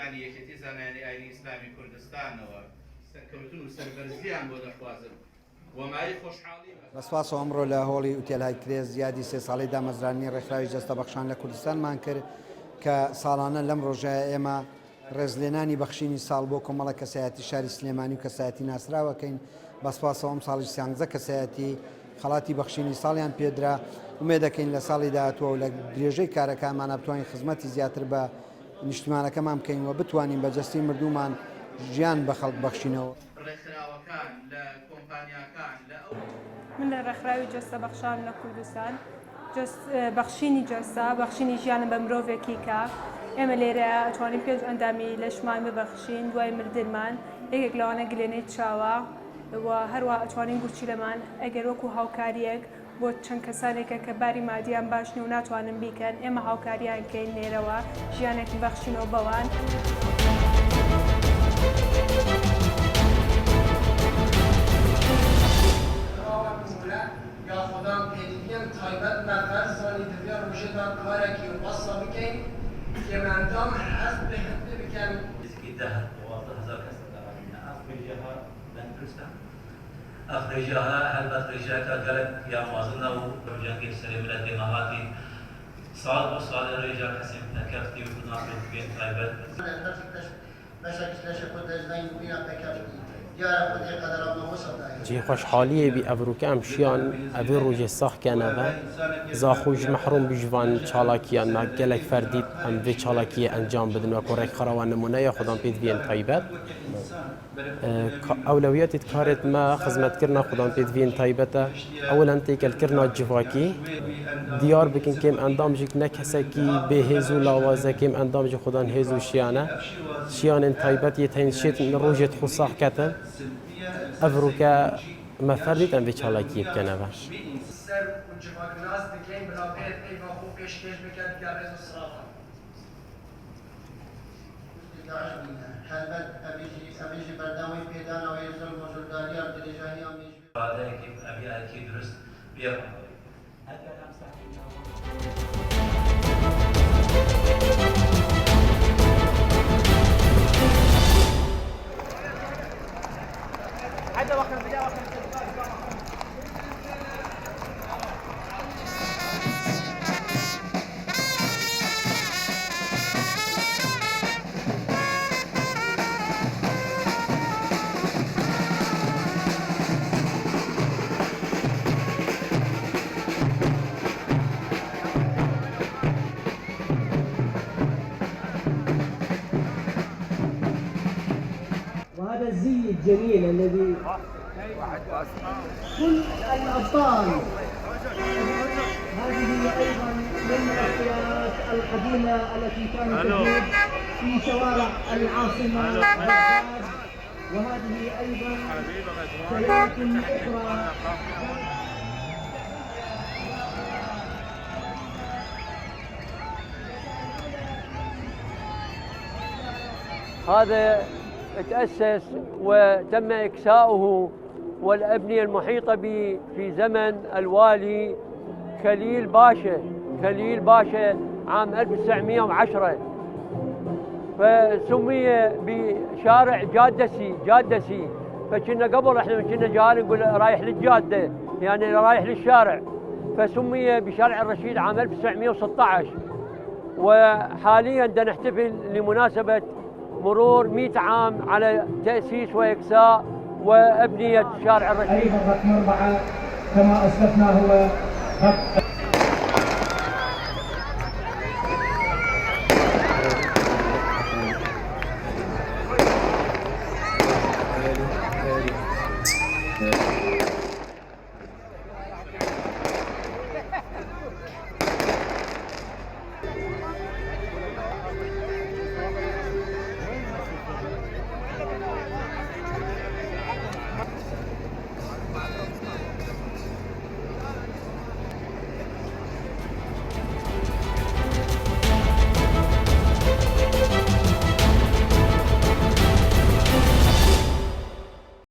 سازمانی یەکێتی زانایانی ئاینی ئیسلامی کوردستانەوە سەرکەوتن و سەربەرزیان بۆ دەخوازن وەمای خۆشحاڵی بەسپاس ئەمڕۆ لە هۆڵی ئوتێلهای کرێز زیادی 3 ساڵی دامەزرانی ڕێکخراوی جەستە بەخشان لە کوردستانمان کرد کە ساڵانە لەم ڕۆژەیە ئێمە ڕێزلێنانی بەخشینی ساڵ بۆ کۆمەڵە کەسایەتی شاری سلێمانی و کەسایەتی ناسراوەکەین بەسپاسەوە ئەم ساڵی سیانزە کەسایەتی خەڵاتی بەخشینی ساڵیان پێدرا ومێ دەکەین لە ساڵی داهاتووە و لە درێژەی کارەکانمان بتوانین خزمەتی زیاتر بە نیشتیمانەکەمان بکەین و بتوانین بە جەستی مردومان ژیان بە خەڵک بەخشینەوە. ڕێکخراوەکان لە کۆمپانیاکان من لە ڕێکخراوی جەستە بەخشان لە کوردستان بەخشینی جەستە بەخشینی ژیانە بە مرۆڤێکی کە ئێمە لێرە ئەتوانین پێش ئەندامی لەشمان ببەخشین دوای مردنمان یەکێک لەوانە گلێنەی چاوە و هەروە ئەتوانین گوچی لەمان ئەگەر وەکو هاوکاریەک بۆ چەند کەسانێکە کە باری مادیان باشنی و ناتوانن بیکەن ئێمە هاوکاریان کەین لێرەوە ژیانێکی بەخشینەوە بەوان. خودم پیدیم تایبت نفر زانی دویا روشه دار کارکی و قصة بکن که من دام حسب به هنده بکن اسکی ده 12,000 کس داریم افریجاها بندرستان افریجاها هر افریجا کا گلک یا موازنه و جنگی سلمله دماغاتی سال و سال ریجا کسیم نکفتی و کنار بین تایبت بشکلش خود دزدین بینا بکفتی جي خوشحالية بأفروكام شيان أبي روج الصح كان هذا زاخوج محروم بجوان شالاكيا ناقلك فرديت أم في شالاكيا أنجام بدن وكورك خروان نمونا ياخذون بيت فين طيبات أولويات كارت ما خدمت كرنا خدان بيت فين طيبته أولا تيكل كرنا جواكي ديار بكن كم أندامجك نكسكي بهزو لاوازة كم أندامج خدان هزو شيان طيبات يتهين شيت روجة خصاح كتن أفروكا ما فرديت أم في شالاكي بكنبه أبيجي برداوي بيدانا ويزول موجوداري أبدي جاهي أميجي بعد أبي أكيد درست بيا هذا وقت البداية وقت وهذا الزي الجميل الذي كل الأبطال هذه أيضا من السيارات القديمة التي كانت تجول في شوارع العاصمة وهذه أيضا سيارات أخرى. هذا تأسس وتم إكساؤه والأبنية المحيطة به في زمن الوالي خليل باشا عام 1910 فسمي بشارع جادسي فكنا قبل احنا كنا جاهل نقول رايح للجادة يعني رايح للشارع فسمي بشارع الرشيد عام 1916 وحاليا نحتفل لمناسبة مرور 100 عام على تأسيس وإكساء وأبنية شارع الرشيد. رقم 4 كما أسلفنا هو خط